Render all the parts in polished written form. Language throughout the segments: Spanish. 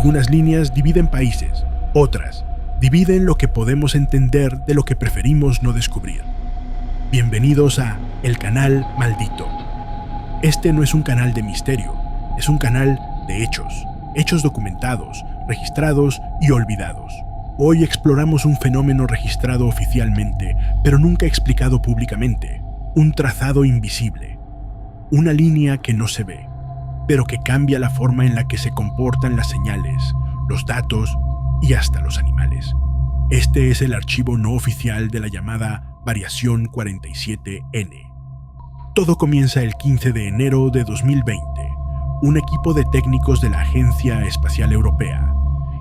Algunas líneas dividen países, otras dividen lo que podemos entender de lo que preferimos no descubrir. Bienvenidos a El Canal Maldito. Este no es un canal de misterio, es un canal de hechos documentados, registrados y olvidados. Hoy exploramos un fenómeno registrado oficialmente, pero nunca explicado públicamente, un trazado invisible, una línea que no se ve, pero que cambia la forma en la que se comportan las señales, los datos y hasta los animales. Este es el archivo no oficial de la llamada Variación 47N. Todo comienza el 15 de enero de 2020. Un equipo de técnicos de la Agencia Espacial Europea,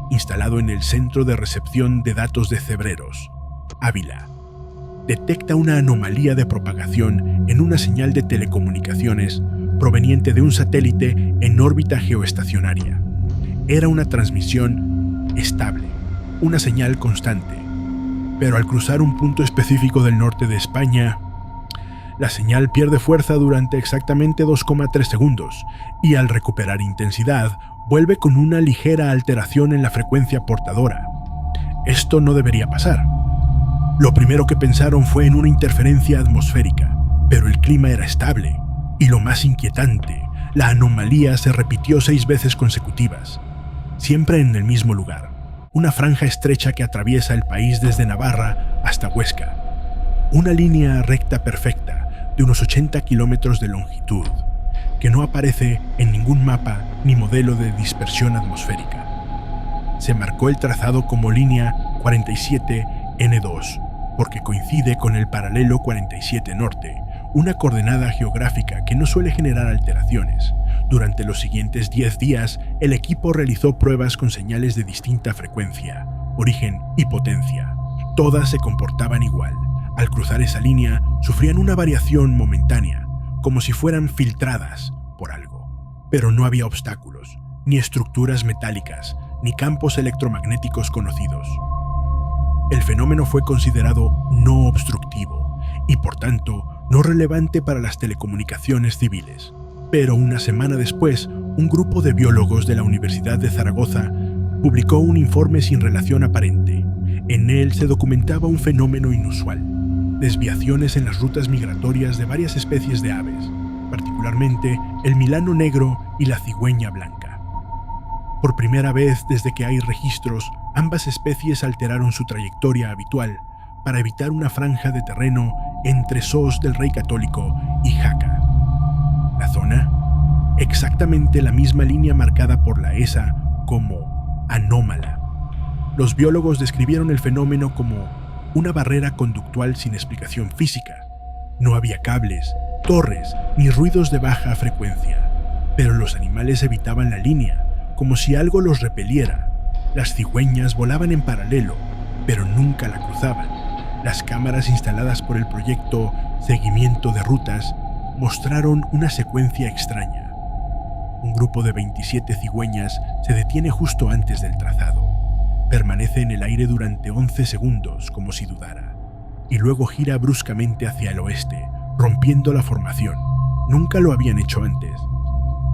instalado en el Centro de Recepción de Datos de Cebreros, Ávila, detecta una anomalía de propagación en una señal de telecomunicaciones proveniente de un satélite en órbita geoestacionaria. Era una transmisión estable, una señal constante, pero al cruzar un punto específico del norte de España, la señal pierde fuerza durante exactamente 2,3 segundos y al recuperar intensidad, vuelve con una ligera alteración en la frecuencia portadora. Esto no debería pasar. Lo primero que pensaron fue en una interferencia atmosférica, pero el clima era estable. Y lo más inquietante, la anomalía se repitió 6 veces consecutivas, siempre en el mismo lugar, una franja estrecha que atraviesa el país desde Navarra hasta Huesca. Una línea recta perfecta de unos 80 kilómetros de longitud, que no aparece en ningún mapa ni modelo de dispersión atmosférica. Se marcó el trazado como línea 47N2, porque coincide con el paralelo 47 norte, una coordenada geográfica que no suele generar alteraciones. Durante los siguientes 10 días, el equipo realizó pruebas con señales de distinta frecuencia, origen y potencia. Todas se comportaban igual. Al cruzar esa línea, sufrían una variación momentánea, como si fueran filtradas por algo. Pero no había obstáculos, ni estructuras metálicas, ni campos electromagnéticos conocidos. El fenómeno fue considerado no obstructivo y, por tanto, no relevante para las telecomunicaciones civiles. Pero una semana después, un grupo de biólogos de la Universidad de Zaragoza publicó un informe sin relación aparente. En él se documentaba un fenómeno inusual: desviaciones en las rutas migratorias de varias especies de aves, particularmente el milano negro y la cigüeña blanca. Por primera vez desde que hay registros, ambas especies alteraron su trayectoria habitual para evitar una franja de terreno entre Sos del Rey Católico y Jaca. La zona, exactamente la misma línea marcada por la ESA como anómala. Los biólogos describieron el fenómeno como una barrera conductual sin explicación física. No había cables, torres ni ruidos de baja frecuencia, pero los animales evitaban la línea, como si algo los repeliera. Las cigüeñas volaban en paralelo, pero nunca la cruzaban. Las cámaras instaladas por el proyecto Seguimiento de Rutas mostraron una secuencia extraña. Un grupo de 27 cigüeñas se detiene justo antes del trazado. Permanece en el aire durante 11 segundos como si dudara, y luego gira bruscamente hacia el oeste, rompiendo la formación. Nunca lo habían hecho antes.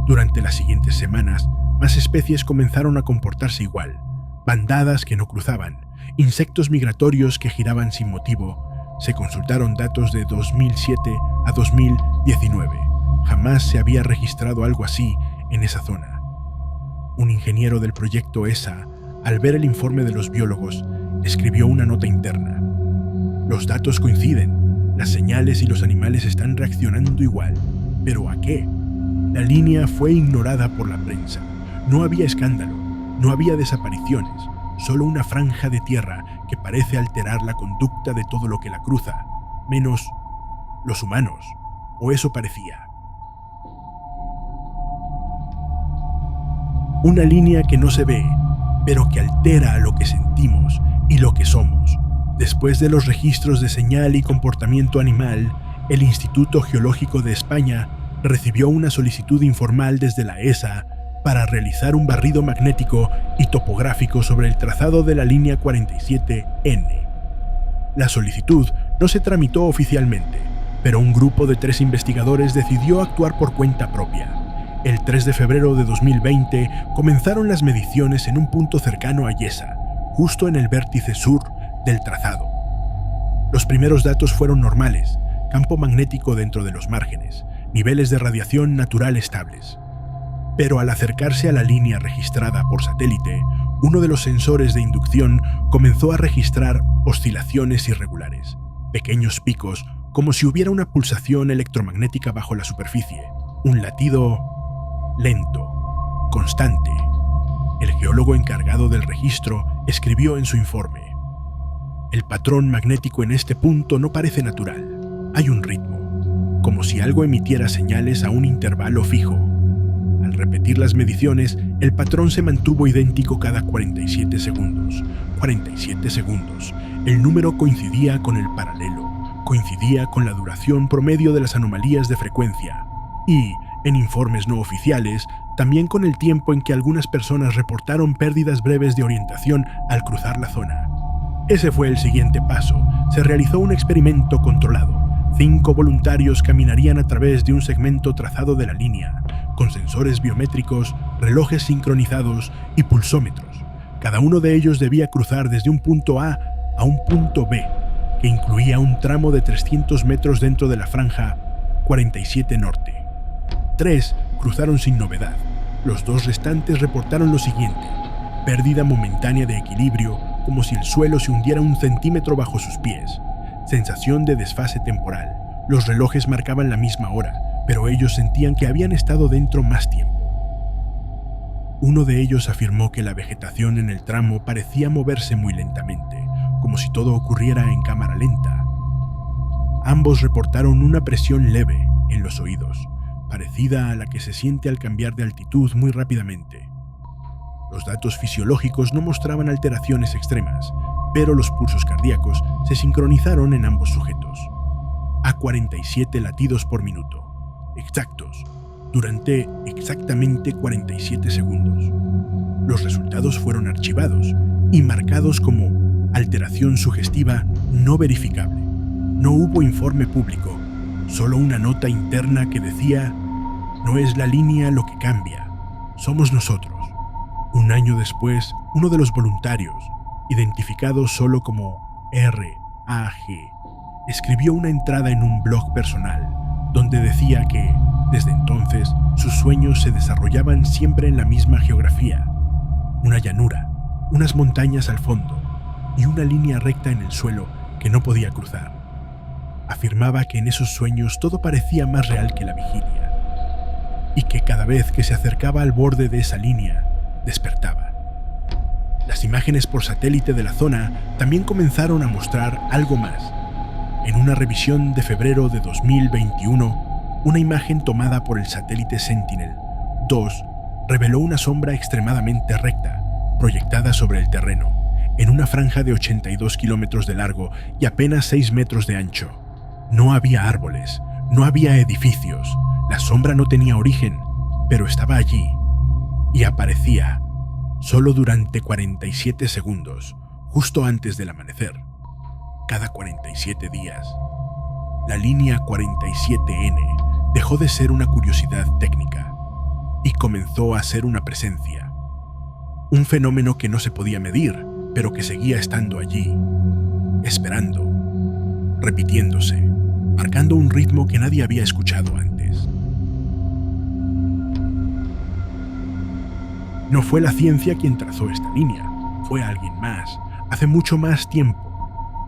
Durante las siguientes semanas, más especies comenzaron a comportarse igual: bandadas que no cruzaban, insectos migratorios que giraban sin motivo. Se consultaron datos de 2007 a 2019. Jamás se había registrado algo así en esa zona. Un ingeniero del proyecto ESA, al ver el informe de los biólogos, escribió una nota interna: los datos coinciden, las señales y los animales están reaccionando igual. ¿Pero a qué? La línea fue ignorada por la prensa. No había escándalo, no había desapariciones, solo una franja de tierra que parece alterar la conducta de todo lo que la cruza, menos los humanos, o eso parecía. Una línea que no se ve, pero que altera lo que sentimos y lo que somos. Después de los registros de señal y comportamiento animal, el Instituto Geológico de España recibió una solicitud informal desde la ESA para realizar un barrido magnético y topográfico sobre el trazado de la línea 47N. La solicitud no se tramitó oficialmente, pero un grupo de 3 investigadores decidió actuar por cuenta propia. El 3 de febrero de 2020 comenzaron las mediciones en un punto cercano a Yesa, justo en el vértice sur del trazado. Los primeros datos fueron normales: campo magnético dentro de los márgenes, niveles de radiación natural estables. Pero al acercarse a la línea registrada por satélite, uno de los sensores de inducción comenzó a registrar oscilaciones irregulares, pequeños picos, como si hubiera una pulsación electromagnética bajo la superficie, un latido lento, constante. El geólogo encargado del registro escribió en su informe: el patrón magnético en este punto no parece natural. Hay un ritmo, como si algo emitiera señales a un intervalo fijo. Al repetir las mediciones, el patrón se mantuvo idéntico cada 47 segundos. 47 segundos. El número coincidía con el paralelo, coincidía con la duración promedio de las anomalías de frecuencia y, en informes no oficiales, también con el tiempo en que algunas personas reportaron pérdidas breves de orientación al cruzar la zona. Ese fue el siguiente paso. Se realizó un experimento controlado. 5 voluntarios caminarían a través de un segmento trazado de la línea, con sensores biométricos, relojes sincronizados y pulsómetros. Cada uno de ellos debía cruzar desde un punto A a un punto B, que incluía un tramo de 300 metros dentro de la franja 47 norte. 3 cruzaron sin novedad. Los 2 restantes reportaron lo siguiente: pérdida momentánea de equilibrio, como si el suelo se hundiera 1 centímetro bajo sus pies. Sensación de desfase temporal. Los relojes marcaban la misma hora, pero ellos sentían que habían estado dentro más tiempo. Uno de ellos afirmó que la vegetación en el tramo parecía moverse muy lentamente, como si todo ocurriera en cámara lenta. Ambos reportaron una presión leve en los oídos, parecida a la que se siente al cambiar de altitud muy rápidamente. Los datos fisiológicos no mostraban alteraciones extremas, pero los pulsos cardíacos se sincronizaron en ambos sujetos, a 47 latidos por minuto, exactos, durante exactamente 47 segundos. Los resultados fueron archivados y marcados como alteración sugestiva no verificable. No hubo informe público, solo una nota interna que decía: no es la línea lo que cambia, somos nosotros. Un año después, uno de los voluntarios, identificado solo como RAG, escribió una entrada en un blog personal donde decía que, desde entonces, sus sueños se desarrollaban siempre en la misma geografía: una llanura, unas montañas al fondo y una línea recta en el suelo que no podía cruzar. Afirmaba que en esos sueños todo parecía más real que la vigilia y que cada vez que se acercaba al borde de esa línea, despertaba. Las imágenes por satélite de la zona también comenzaron a mostrar algo más. En una revisión de febrero de 2021, una imagen tomada por el satélite Sentinel-2 reveló una sombra extremadamente recta, proyectada sobre el terreno, en una franja de 82 kilómetros de largo y apenas 6 metros de ancho. No había árboles, no había edificios, la sombra no tenía origen, pero estaba allí y aparecía solo durante 47 segundos, justo antes del amanecer. Cada 47 días. La línea 47N dejó de ser una curiosidad técnica y comenzó a ser una presencia. Un fenómeno que no se podía medir, pero que seguía estando allí, esperando, repitiéndose, marcando un ritmo que nadie había escuchado antes. No fue la ciencia quien trazó esta línea, fue alguien más, hace mucho más tiempo.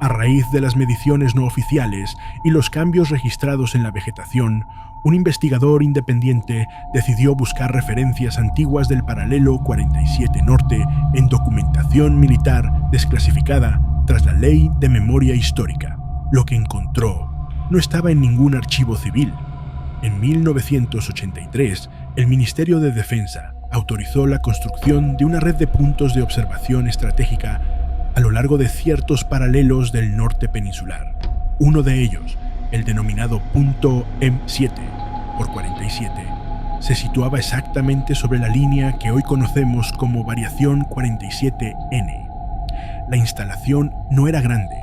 A raíz de las mediciones no oficiales y los cambios registrados en la vegetación, un investigador independiente decidió buscar referencias antiguas del paralelo 47 norte en documentación militar desclasificada tras la Ley de Memoria Histórica. Lo que encontró no estaba en ningún archivo civil. En 1983, el Ministerio de Defensa autorizó la construcción de una red de puntos de observación estratégica a lo largo de ciertos paralelos del norte peninsular. Uno de ellos, el denominado punto M7 por 47, se situaba exactamente sobre la línea que hoy conocemos como variación 47N. La instalación no era grande: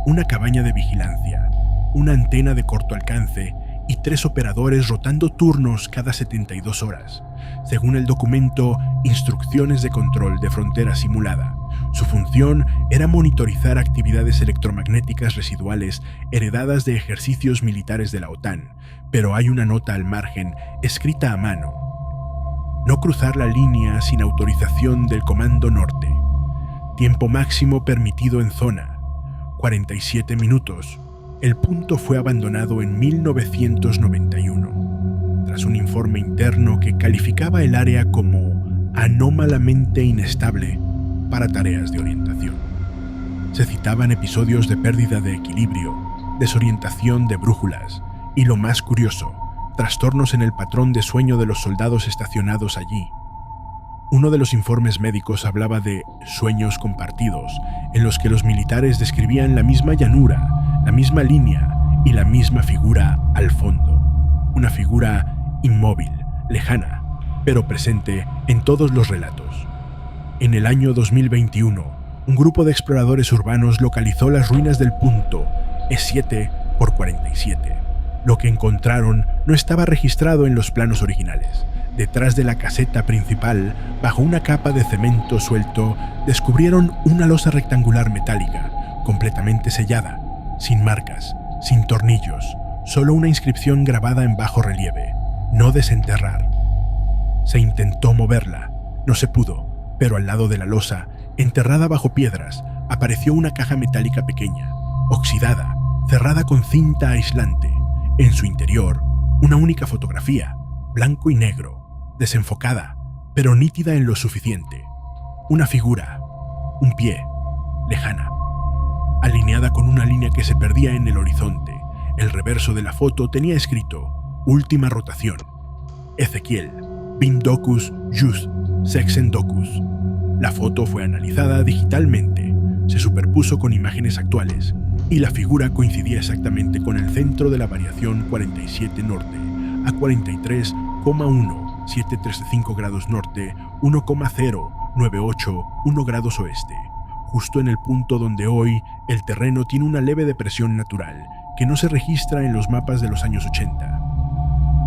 una cabaña de vigilancia, una antena de corto alcance y 3 operadores rotando turnos cada 72 horas, según el documento Instrucciones de Control de Frontera Simulada. Su función era monitorizar actividades electromagnéticas residuales heredadas de ejercicios militares de la OTAN, pero hay una nota al margen, escrita a mano. No cruzar la línea sin autorización del Comando Norte. Tiempo máximo permitido en zona, 47 minutos. El punto fue abandonado en 1991, tras un informe interno que calificaba el área como anómalamente inestable para tareas de orientación. Se citaban episodios de pérdida de equilibrio, desorientación de brújulas y, lo más curioso, trastornos en el patrón de sueño de los soldados estacionados allí. Uno de los informes médicos hablaba de sueños compartidos, en los que los militares describían la misma llanura, la misma línea y la misma figura al fondo. Una figura inmóvil, lejana, pero presente en todos los relatos. En el año 2021, un grupo de exploradores urbanos localizó las ruinas del punto E7x47. Lo que encontraron no estaba registrado en los planos originales. Detrás de la caseta principal, bajo una capa de cemento suelto, descubrieron una losa rectangular metálica, completamente sellada, sin marcas, sin tornillos, solo una inscripción grabada en bajo relieve: no desenterrar. Se intentó moverla, no se pudo, pero al lado de la losa, enterrada bajo piedras, apareció una caja metálica pequeña, oxidada, cerrada con cinta aislante. En su interior, una única fotografía, blanco y negro, desenfocada, pero nítida en lo suficiente. Una figura, un pie, lejana, alineada con una línea que se perdía en el horizonte. El reverso de la foto tenía escrito: última rotación. Ezequiel, Bim Docus Just Sexen Docus. La foto fue analizada digitalmente, se superpuso con imágenes actuales, y la figura coincidía exactamente con el centro de la variación 47 norte, a 43,1735 grados norte, 1,0981 grados oeste, justo en el punto donde hoy el terreno tiene una leve depresión natural que no se registra en los mapas de los años 80.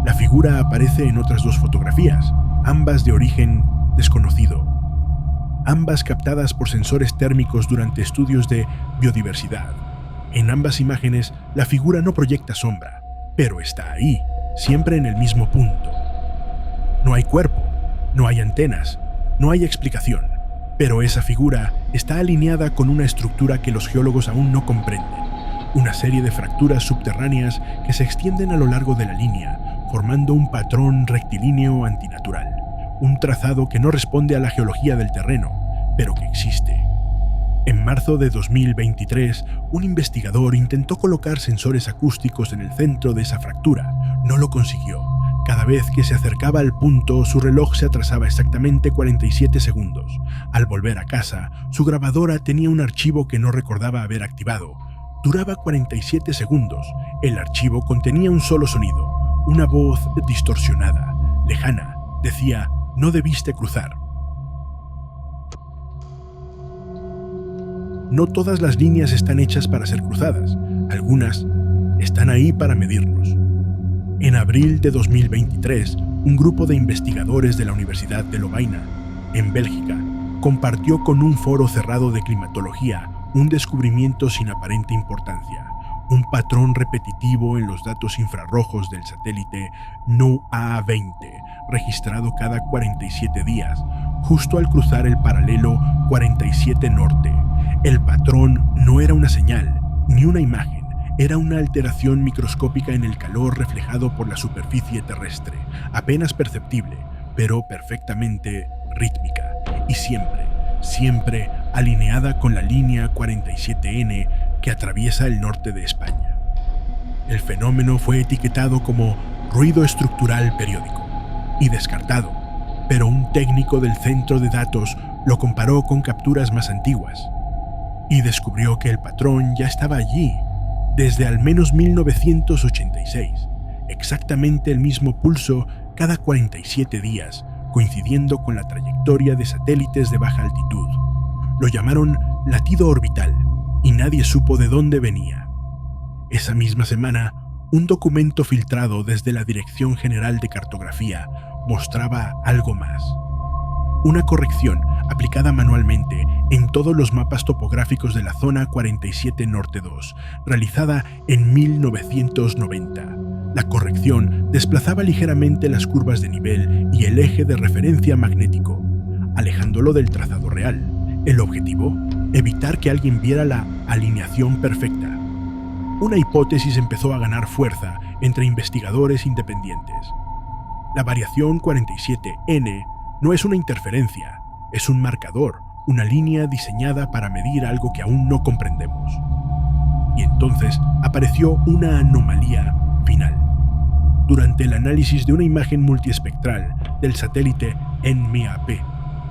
La figura aparece en otras 2 fotografías, ambas de origen desconocido, ambas captadas por sensores térmicos durante estudios de biodiversidad. En ambas imágenes, la figura no proyecta sombra, pero está ahí, siempre en el mismo punto. No hay cuerpo, no hay antenas, no hay explicación, pero esa figura está alineada con una estructura que los geólogos aún no comprenden, una serie de fracturas subterráneas que se extienden a lo largo de la línea, formando un patrón rectilíneo antinatural, un trazado que no responde a la geología del terreno, pero que existe. En marzo de 2023, un investigador intentó colocar sensores acústicos en el centro de esa fractura. No lo consiguió. Cada vez que se acercaba al punto, su reloj se atrasaba exactamente 47 segundos. Al volver a casa, su grabadora tenía un archivo que no recordaba haber activado. Duraba 47 segundos. El archivo contenía un solo sonido, una voz distorsionada, lejana. Decía: no debiste cruzar. No todas las líneas están hechas para ser cruzadas, algunas están ahí para medirnos. En abril de 2023, un grupo de investigadores de la Universidad de Lovaina, en Bélgica, compartió con un foro cerrado de climatología un descubrimiento sin aparente importancia, un patrón repetitivo en los datos infrarrojos del satélite NOAA-20, registrado cada 47 días, justo al cruzar el paralelo 47 norte. El patrón no era una señal, ni una imagen, era una alteración microscópica en el calor reflejado por la superficie terrestre, apenas perceptible, pero perfectamente rítmica, y siempre alineada con la línea 47N que atraviesa el norte de España. El fenómeno fue etiquetado como ruido estructural periódico y descartado, pero un técnico del centro de datos lo comparó con capturas más antiguas y descubrió que el patrón ya estaba allí desde al menos 1986, exactamente el mismo pulso cada 47 días, coincidiendo con la trayectoria de satélites de baja altitud. Lo llamaron latido orbital y nadie supo de dónde venía. Esa misma semana, Un documento filtrado desde la Dirección General de Cartografía mostraba algo más. Una corrección aplicada manualmente en todos los mapas topográficos de la zona 47 Norte 2, realizada en 1990. La corrección desplazaba ligeramente las curvas de nivel y el eje de referencia magnético, alejándolo del trazado real. El objetivo: evitar que alguien viera la alineación perfecta. Una hipótesis empezó a ganar fuerza entre investigadores independientes. La variación 47N no es una interferencia, es un marcador, una línea diseñada para medir algo que aún no comprendemos. Y entonces apareció una anomalía final. Durante el análisis de una imagen multiespectral del satélite NMAP,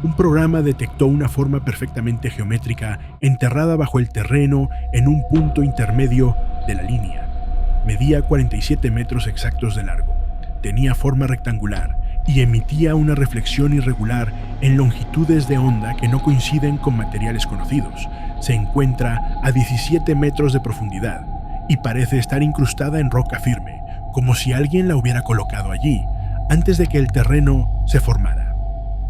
un programa detectó una forma perfectamente geométrica enterrada bajo el terreno en un punto intermedio de la línea. Medía 47 metros exactos de largo, tenía forma rectangular y emitía una reflexión irregular en longitudes de onda que no coinciden con materiales conocidos. Se encuentra a 17 metros de profundidad y parece estar incrustada en roca firme, como si alguien la hubiera colocado allí antes de que el terreno se formara.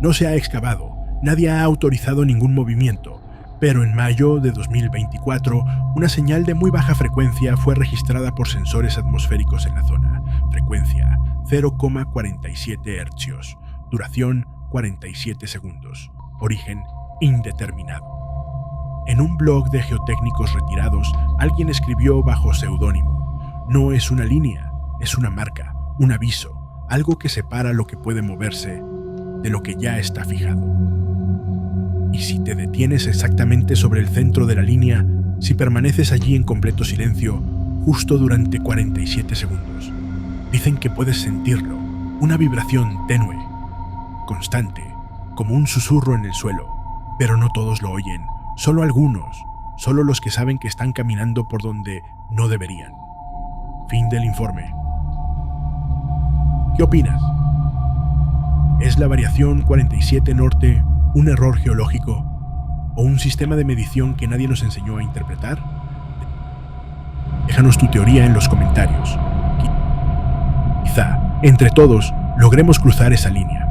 No se ha excavado, nadie ha autorizado ningún movimiento, pero en mayo de 2024, una señal de muy baja frecuencia fue registrada por sensores atmosféricos en la zona. Frecuencia 0,47 Hz. Duración 47 segundos. Origen indeterminado. En un blog de geotécnicos retirados, alguien escribió bajo seudónimo: no es una línea, es una marca, un aviso, algo que separa lo que puede moverse de lo que ya está fijado. Y si te detienes exactamente sobre el centro de la línea, si permaneces allí en completo silencio, justo durante 47 segundos, dicen que puedes sentirlo, una vibración tenue, constante, como un susurro en el suelo, pero no todos lo oyen, solo algunos, solo los que saben que están caminando por donde no deberían. Fin del informe. ¿Qué opinas? ¿Es la variación 47 Norte un error geológico o un sistema de medición que nadie nos enseñó a interpretar? Déjanos tu teoría en los comentarios. Quizá, entre todos, logremos cruzar esa línea.